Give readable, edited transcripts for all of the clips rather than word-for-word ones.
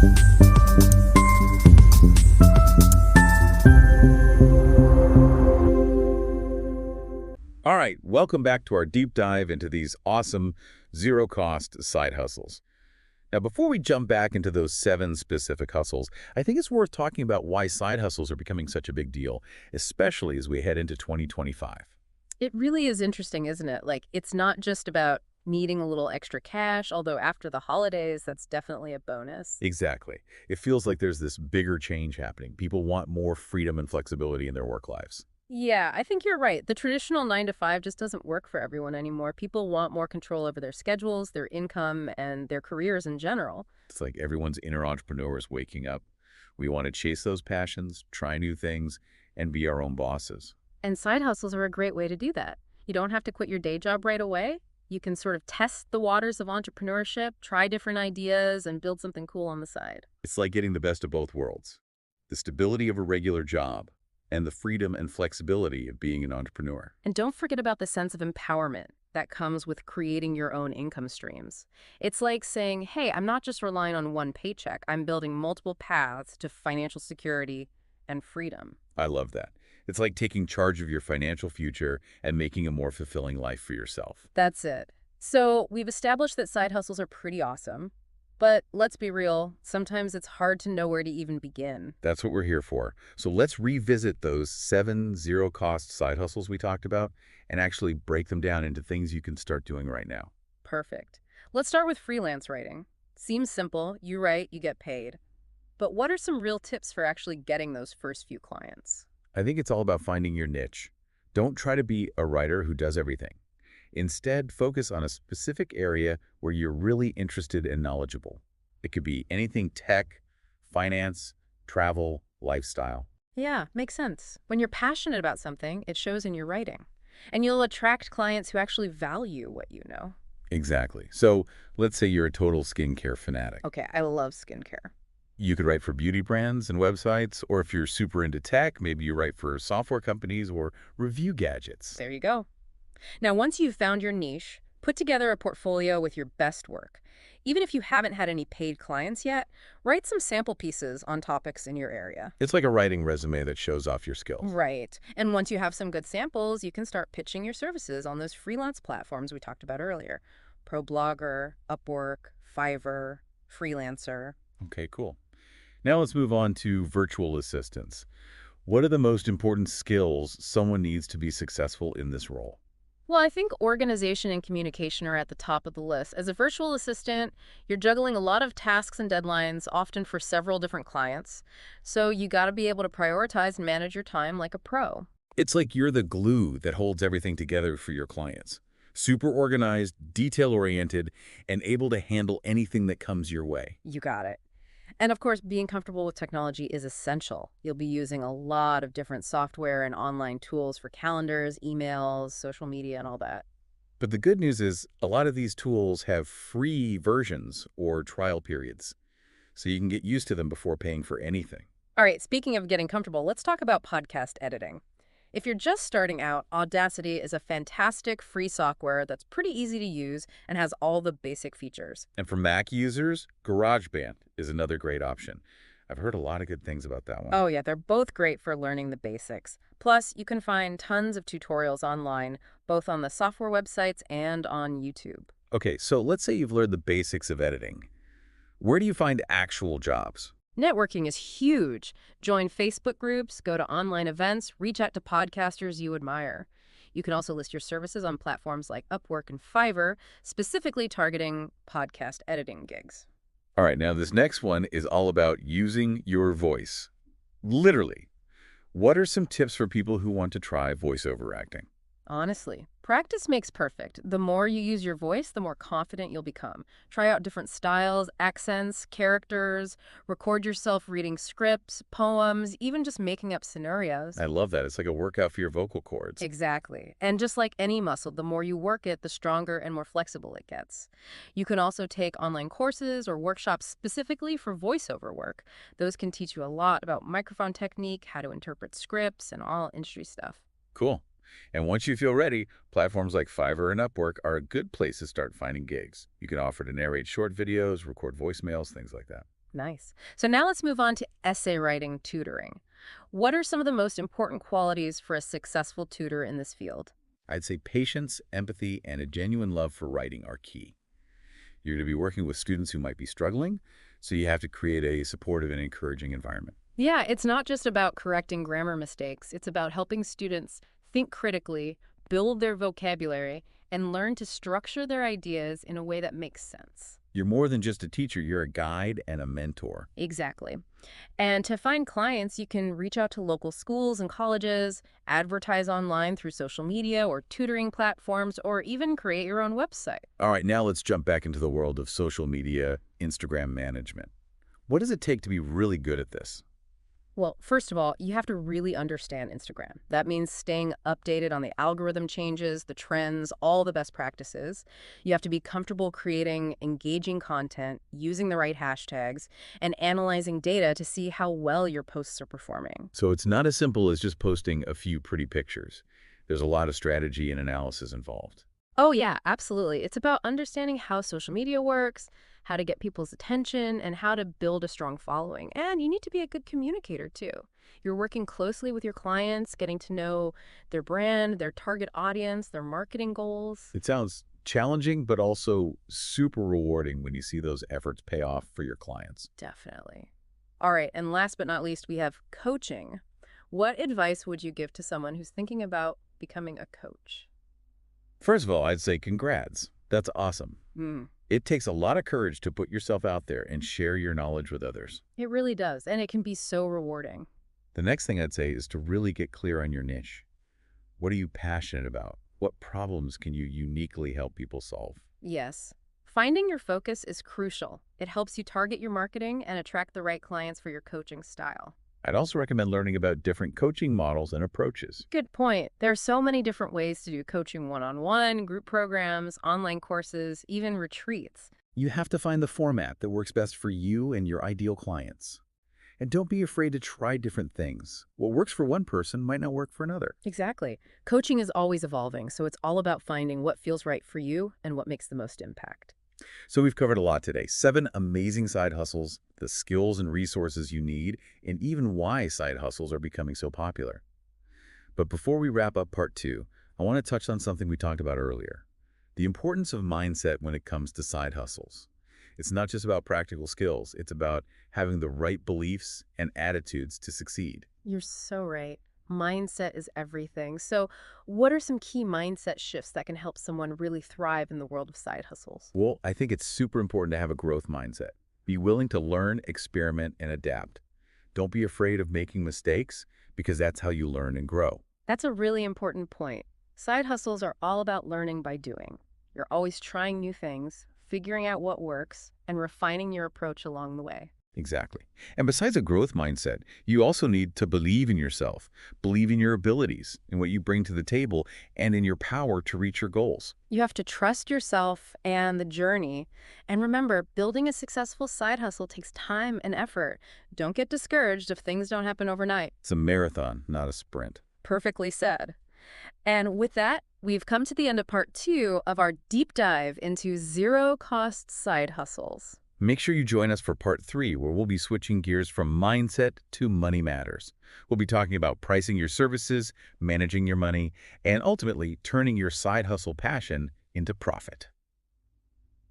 All right, welcome back to our deep dive into these awesome zero-cost side hustles. Now, before we jump back into those 7 specific hustles, I think it's worth talking about why side hustles are becoming such a big deal, especially as we head into 2025. It really is interesting, isn't it? Like, it's not just about needing a little extra cash, although after the holidays, that's definitely a bonus. Exactly. It feels like there's this bigger change happening. People want more freedom and flexibility in their work lives. Yeah, I think you're right. The traditional 9 to 5 just doesn't work for everyone anymore. People want more control over their schedules, their income, and their careers in general. It's like everyone's inner entrepreneur is waking up. We want to chase those passions, try new things, and be our own bosses. And side hustles are a great way to do that. You don't have to quit your day job right away. You can sort of test the waters of entrepreneurship, try different ideas, and build something cool on the side. It's like getting the best of both worlds. The stability of a regular job and the freedom and flexibility of being an entrepreneur. And don't forget about the sense of empowerment that comes with creating your own income streams. It's like saying, hey, I'm not just relying on one paycheck. I'm building multiple paths to financial security and freedom. I love that. It's like taking charge of your financial future and making a more fulfilling life for yourself. That's it. So we've established that side hustles are pretty awesome. But let's be real, sometimes it's hard to know where to even begin. That's what we're here for. So let's revisit those 7 zero-cost side hustles we talked about and actually break them down into things you can start doing right now. Perfect. Let's start with freelance writing. Seems simple. You write, you get paid. But what are some real tips for actually getting those first few clients? I think it's all about finding your niche. Don't try to be a writer who does everything. Instead, focus on a specific area where you're really interested and knowledgeable. It could be anything tech, finance, travel, lifestyle. Yeah, makes sense. When you're passionate about something, it shows in your writing. And you'll attract clients who actually value what you know. Exactly. So let's say you're a total skincare fanatic. Okay, I love skincare. You could write for beauty brands and websites, or if you're super into tech, maybe you write for software companies or review gadgets. There you go. Now, once you've found your niche, put together a portfolio with your best work. Even if you haven't had any paid clients yet, write some sample pieces on topics in your area. It's like a writing resume that shows off your skills. Right. And once you have some good samples, you can start pitching your services on those freelance platforms we talked about earlier. ProBlogger, Upwork, Fiverr, Freelancer. Okay, cool. Now let's move on to virtual assistants. What are the most important skills someone needs to be successful in this role? Well, I think organization and communication are at the top of the list. As a virtual assistant, you're juggling a lot of tasks and deadlines, often for several different clients. So you got to be able to prioritize and manage your time like a pro. It's like you're the glue that holds everything together for your clients. Super organized, detail-oriented, and able to handle anything that comes your way. You got it. And of course, being comfortable with technology is essential. You'll be using a lot of different software and online tools for calendars, emails, social media, and all that. But the good news is a lot of these tools have free versions or trial periods, so you can get used to them before paying for anything. All right, speaking of getting comfortable, let's talk about podcast editing. If you're just starting out, Audacity is a fantastic free software that's pretty easy to use and has all the basic features. And for Mac users, GarageBand is another great option. I've heard a lot of good things about that one. Oh yeah, they're both great for learning the basics. Plus, you can find tons of tutorials online, both on the software websites and on YouTube. Okay, so let's say you've learned the basics of editing. Where do you find actual jobs? Networking is huge. Join Facebook groups, go to online events, reach out to podcasters you admire. You can also list your services on platforms like Upwork and Fiverr, specifically targeting podcast editing gigs. All right, now this next one is all about using your voice. Literally. What are some tips for people who want to try voiceover acting? Honestly, practice makes perfect. The more you use your voice, the more confident you'll become. Try out different styles, accents, characters, record yourself reading scripts, poems, even just making up scenarios. I love that. It's like a workout for your vocal cords. Exactly. And just like any muscle, the more you work it, the stronger and more flexible it gets. You can also take online courses or workshops specifically for voiceover work. Those can teach you a lot about microphone technique, how to interpret scripts, and all industry stuff. Cool. And once you feel ready, platforms like Fiverr and Upwork are a good place to start finding gigs. You can offer to narrate short videos, record voicemails, things like that. Nice. So now let's move on to essay writing tutoring. What are some of the most important qualities for a successful tutor in this field? I'd say patience, empathy, and a genuine love for writing are key. You're going to be working with students who might be struggling, so you have to create a supportive and encouraging environment. Yeah, it's not just about correcting grammar mistakes. It's about helping students think critically, build their vocabulary, and learn to structure their ideas in a way that makes sense. You're more than just a teacher, you're a guide and a mentor. Exactly. And to find clients, you can reach out to local schools and colleges, advertise online through social media or tutoring platforms, or even create your own website. All right, now let's jump back into the world of social media, Instagram management. What does it take to be really good at this? Well, first of all, you have to really understand Instagram. That means staying updated on the algorithm changes, the trends, all the best practices. You have to be comfortable creating engaging content, using the right hashtags, and analyzing data to see how well your posts are performing. So it's not as simple as just posting a few pretty pictures. There's a lot of strategy and analysis involved. Oh, yeah, absolutely. It's about understanding how social media works, how to get people's attention, and how to build a strong following. And you need to be a good communicator, too. You're working closely with your clients, getting to know their brand, their target audience, their marketing goals. It sounds challenging, but also super rewarding when you see those efforts pay off for your clients. Definitely. All right, and last but not least, we have coaching. What advice would you give to someone who's thinking about becoming a coach? First of all, I'd say congrats. That's awesome. Hmm. It takes a lot of courage to put yourself out there and share your knowledge with others. It really does, and it can be so rewarding. The next thing I'd say is to really get clear on your niche. What are you passionate about? What problems can you uniquely help people solve? Yes. Finding your focus is crucial. It helps you target your marketing and attract the right clients for your coaching style. I'd also recommend learning about different coaching models and approaches. Good point. There are so many different ways to do coaching one-on-one, group programs, online courses, even retreats. You have to find the format that works best for you and your ideal clients. And don't be afraid to try different things. What works for one person might not work for another. Exactly. Coaching is always evolving, so it's all about finding what feels right for you and what makes the most impact. So we've covered a lot today. 7 amazing side hustles, the skills and resources you need, and even why side hustles are becoming so popular. But before we wrap up part 2, I want to touch on something we talked about earlier. The importance of mindset when it comes to side hustles. It's not just about practical skills. It's about having the right beliefs and attitudes to succeed. You're so right. Mindset is everything. So, what are some key mindset shifts that can help someone really thrive in the world of side hustles? Well, I think it's super important to have a growth mindset. Be willing to learn, experiment, and adapt. Don't be afraid of making mistakes because that's how you learn and grow. That's a really important point. Side hustles are all about learning by doing. You're always trying new things, figuring out what works, and refining your approach along the way. Exactly. And besides a growth mindset, you also need to believe in yourself, believe in your abilities, in what you bring to the table, and in your power to reach your goals. You have to trust yourself and the journey. And remember, building a successful side hustle takes time and effort. Don't get discouraged if things don't happen overnight. It's a marathon, not a sprint. Perfectly said. And with that, we've come to the end of part 2 of our deep dive into zero-cost side hustles. Make sure you join us for part 3, where we'll be switching gears from mindset to money matters. We'll be talking about pricing your services, managing your money, and ultimately turning your side hustle passion into profit.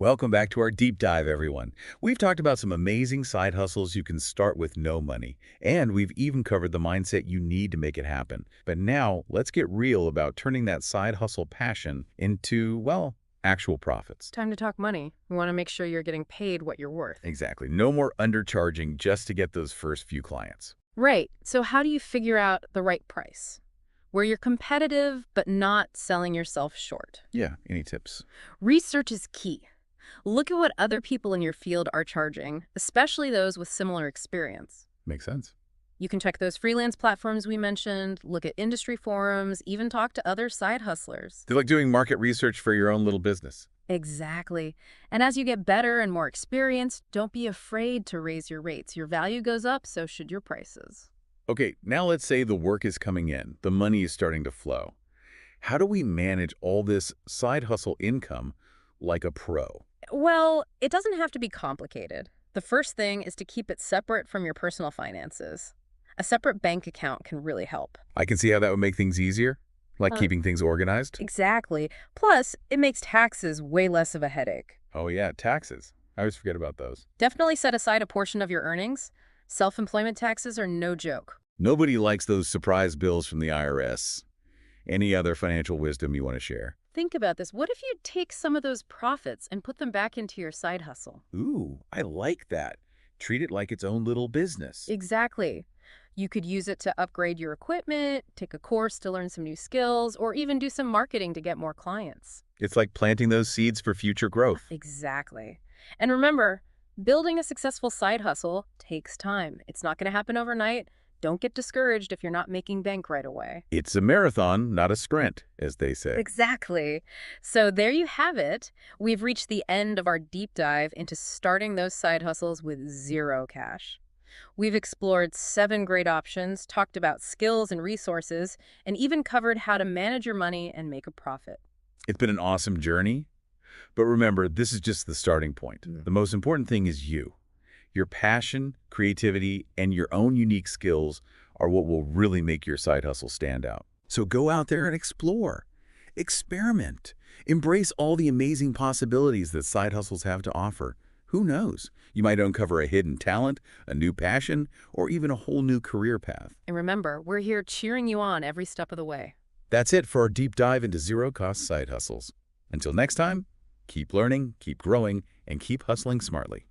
Welcome back to our deep dive, everyone. We've talked about some amazing side hustles you can start with no money, and we've even covered the mindset you need to make it happen. But now, let's get real about turning that side hustle passion into, well, actual profits. Time to talk money. We want to make sure you're getting paid what you're worth. Exactly. No more undercharging just to get those first few clients. Right. So how do you figure out the right price, where you're competitive but not selling yourself short? Yeah, any tips? Research is key. Look at what other people in your field are charging, especially those with similar experience. Makes sense. You can check those freelance platforms we mentioned, look at industry forums, even talk to other side hustlers. They're like doing market research for your own little business. Exactly. And as you get better and more experienced, don't be afraid to raise your rates. Your value goes up, so should your prices. Okay, now let's say the work is coming in, the money is starting to flow. How do we manage all this side hustle income like a pro? Well, it doesn't have to be complicated. The first thing is to keep it separate from your personal finances. A separate bank account can really help. I can see how that would make things easier, like Uh, keeping things organized. Exactly. Plus, it makes taxes way less of a headache. Oh yeah, taxes. I always forget about those. Definitely set aside a portion of your earnings. Self-employment taxes are no joke. Nobody likes those surprise bills from the IRS. Any other financial wisdom you want to share? Think about this. What if you take some of those profits and put them back into your side hustle? Ooh, I like that. Treat it like its own little business. Exactly. You could use it to upgrade your equipment, take a course to learn some new skills, or even do some marketing to get more clients. It's like planting those seeds for future growth. Exactly. And remember, building a successful side hustle takes time. It's not going to happen overnight. Don't get discouraged if you're not making bank right away. It's a marathon, not a sprint, as they say. Exactly. So there you have it. We've reached the end of our deep dive into starting those side hustles with zero cash. We've explored 7 great options, talked about skills and resources, and even covered how to manage your money and make a profit. It's been an awesome journey, but remember, this is just the starting point. The most important thing is you. Your passion, creativity, and your own unique skills are what will really make your side hustle stand out. So go out there and explore. Experiment. Embrace all the amazing possibilities that side hustles have to offer. Who knows? You might uncover a hidden talent, a new passion, or even a whole new career path. And remember, we're here cheering you on every step of the way. That's it for our deep dive into zero-cost side hustles. Until next time, keep learning, keep growing, and keep hustling smartly.